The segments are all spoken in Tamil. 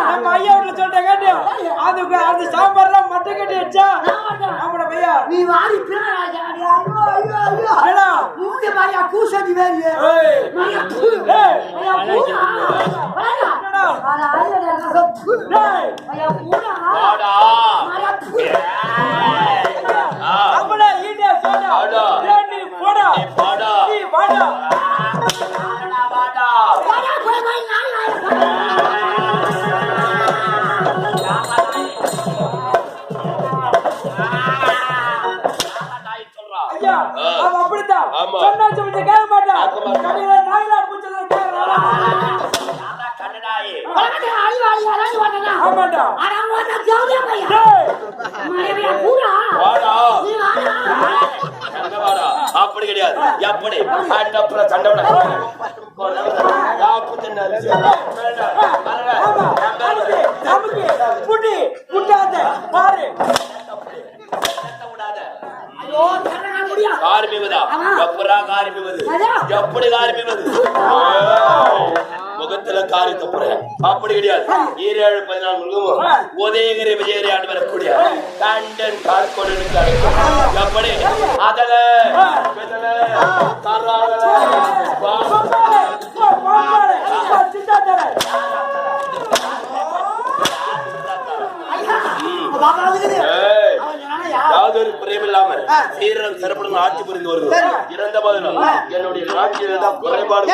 நம்ம ஐயா வீட்டுல சொல்லிட்டேன் கேட்டு அதுக்கு அது சாம்பார்லாம் மட்டும் கட்டி வச்சா ஆமாட பையா நீ வாடி கூசடி வேறு அப்படித்தான் கேட்க அப்படி கிடையாது எப்படி சண்டை பாரு முகத்துல காரி தப்புற அப்படி கிடையாது 7-14 உதயகிரி விஜயகிரி ஆண்டு வரக்கூடிய கண்டன் கார்கோடனுக்கு எப்படி அதல யாதொரு குறையும் இல்லாமல் சீரம் சிறப்புடன் ஆட்சி புரிந்து வருகிறது. இறந்த போதிலும் என்னுடைய நாட்டில் தான் குறைபாடு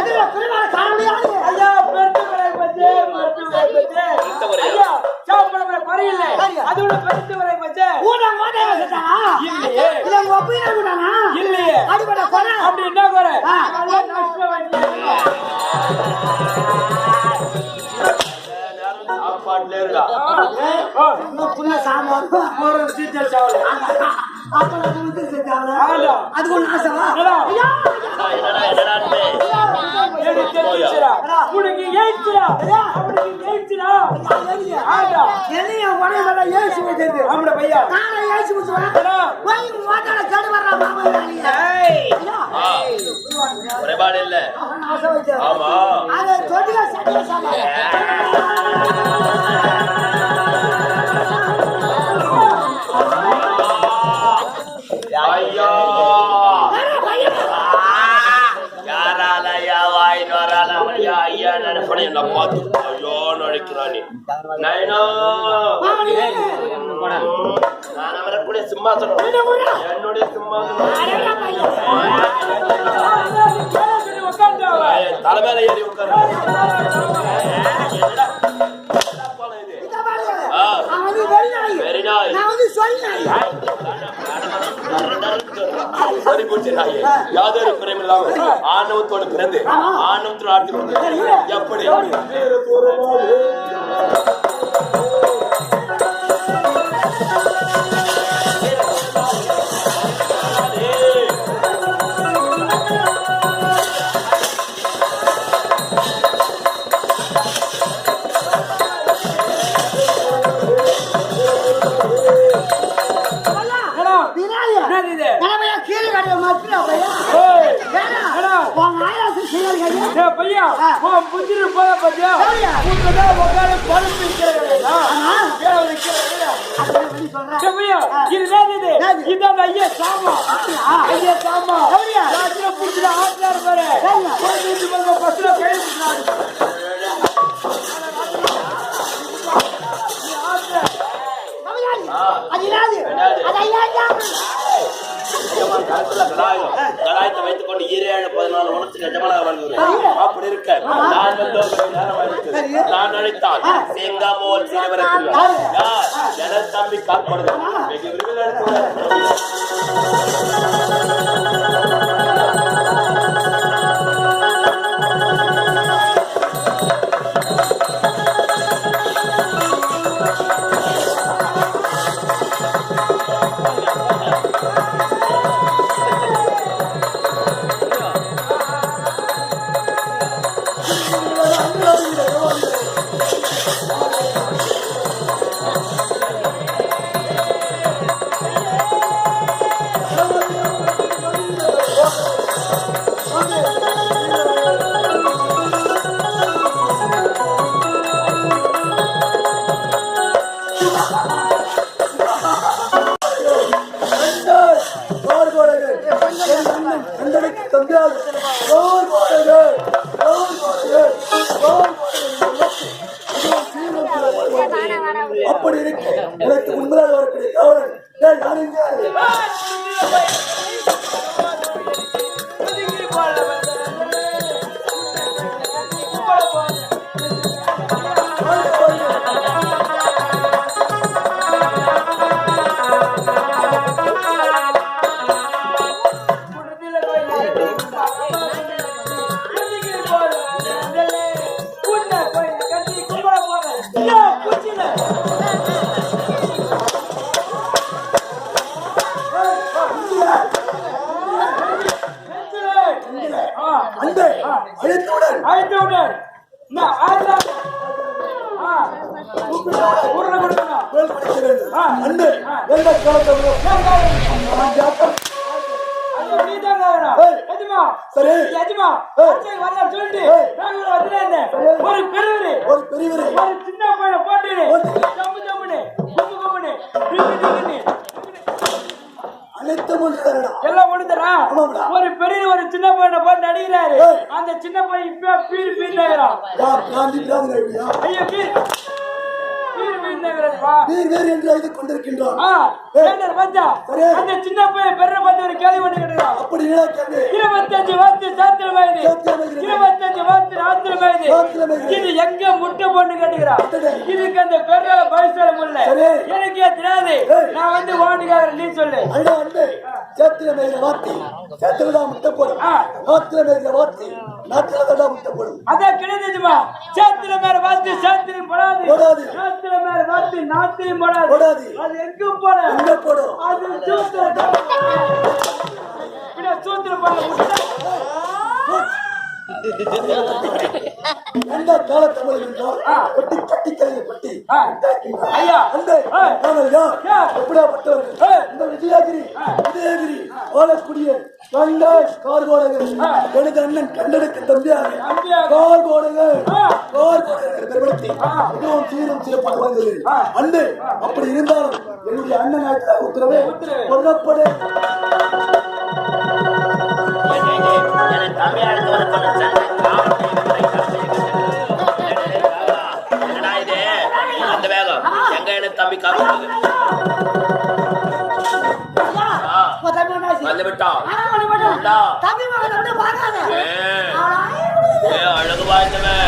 குறைபாடு இல்ல ஆமா சிம்மாசனம் என்னுடைய தலைமையில ஏறி உட்காரு யாதொரு குறையும் இல்லாமல் ஆணவத்தோடு பிறந்து ஆணவத்தோடு ஆட்சி எப்படி பையா புஞ்சிரு போத பத்தியா இதான் ஐயா சாமா ஐயா சாமா புடிச்சுட்டு ஆட்லாரு பாரு பஸ்ல கை கலாயத்தை வைத்துக் கொண்டு 7-14 வருஷத்துக்கு எஜமானாக வாழ்கிறேன். அப்படி இருக்க நான் நினைத்தால் செங்காமோல் என தம்பி காற்படுது Okay. முடியாது. அப்படி இருக்கு எனக்கு முன்பதாக வரக்கூடிய காவலன் அழைத்தவுடன் ஒரு பெரியவரு ஒரு சின்ன பையனை போட்டு எல்லாம் முடிந்தா ஒரு பெரிய ஒரு சின்ன பையனை போட்டு நடிக்கிறாரு. அந்த சின்ன பையன் இப்ப பீர் பீர்றான். ஐயோ பீர் அந்த சின்ன பையன் பெரிய பார்த்து ஒரு கேள்வி பண்ணி கேட்டுறான். 25 வாத்து சாத்திர வயது 25 வாத்து ராத்திர வயது இது எங்க முட்டை பொண்ணு கேட்டுக்கிறான். இதுக்கு அந்த பெரிய பைசா முடியல எனக்கே தெரியாது. நான் வந்து ஓட்டுக்கார நீ சொல்லு சேத்திர மேல வாத்தி சேத்திரதான் முட்டை போடும். நாத்திர மேல வாத்தி நாத்திரதான் முட்டை போடும். அதான் கிடையாதுமா. சேத்திர மேல வாத்தி சேத்திரம் போடாது. நாத்திர மேல வாத்தி நாத்திரம் போடாது. அது எங்க போடும் அது சூத்திர எந்த கால தமிழ் என்றால் பட்டி கட்டி கலையை பட்டி ஐயா எப்படியாப்பட்டவர்கள் இந்த விஜயகிரி வாழக்கூடிய கார்கோடங்கள் எனது அண்ணன் கண்டனுக்கு தம்பியாக கார்கோடங்கள் பெருமத்தி மிகவும் சீரும் சிறப்பாக வந்தது. அன்று அப்படி இருந்தாலும் என்னுடைய அண்ணன் ஆட்சியாக உத்தரவே கொல்லப்படு தம்பி அழகு வாய்ந்தவன்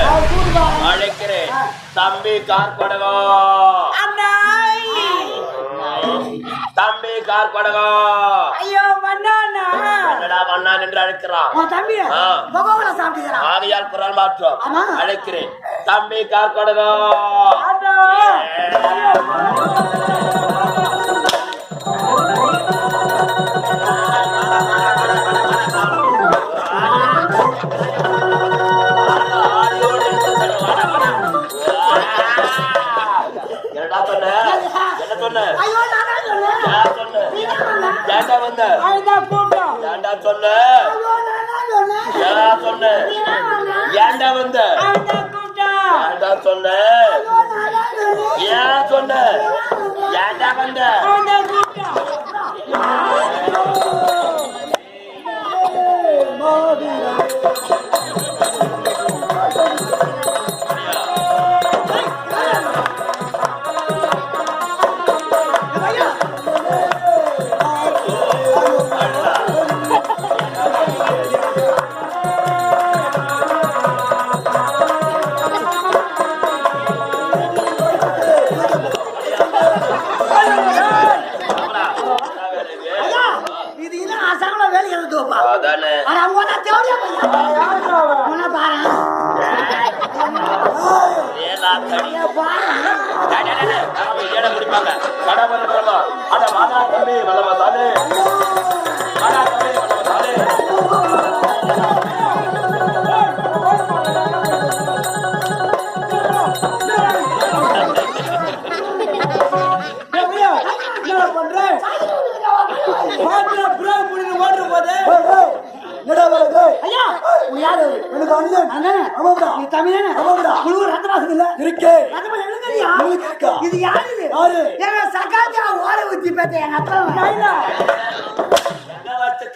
அழைக்கிறேன் தம்பி கார்படகோ தம்பி கார்படகோ மன்னான் என்று அழைக்கிறான். ஆகையால் குரல் மாற்றம் அழைக்கிறேன் தம்பி கார்படகோ.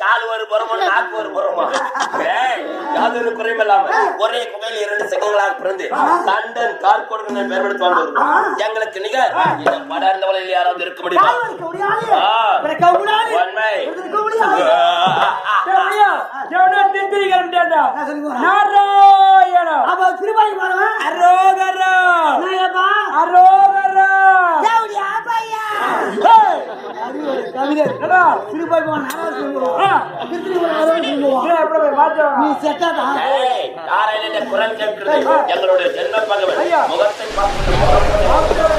கால் ஒரு புறமா நாக்கு ஒரு புறமா யாதொரு குறையும் இல்லாம ஒரே குகையில் 2 சகங்களாக பிறந்து கண்டன் கார்கோடுகளை மேம்படுத்தி வாழ்ந்தவர்கள் எங்களுக்கு நிகர் இந்த படர்ந்தவளில் யாராவது இருக்க முடியுமா? உண்மை குரல் கேட்கிறது எங்களுடைய ஜென்ம பகவன் முகத்தை பார்த்து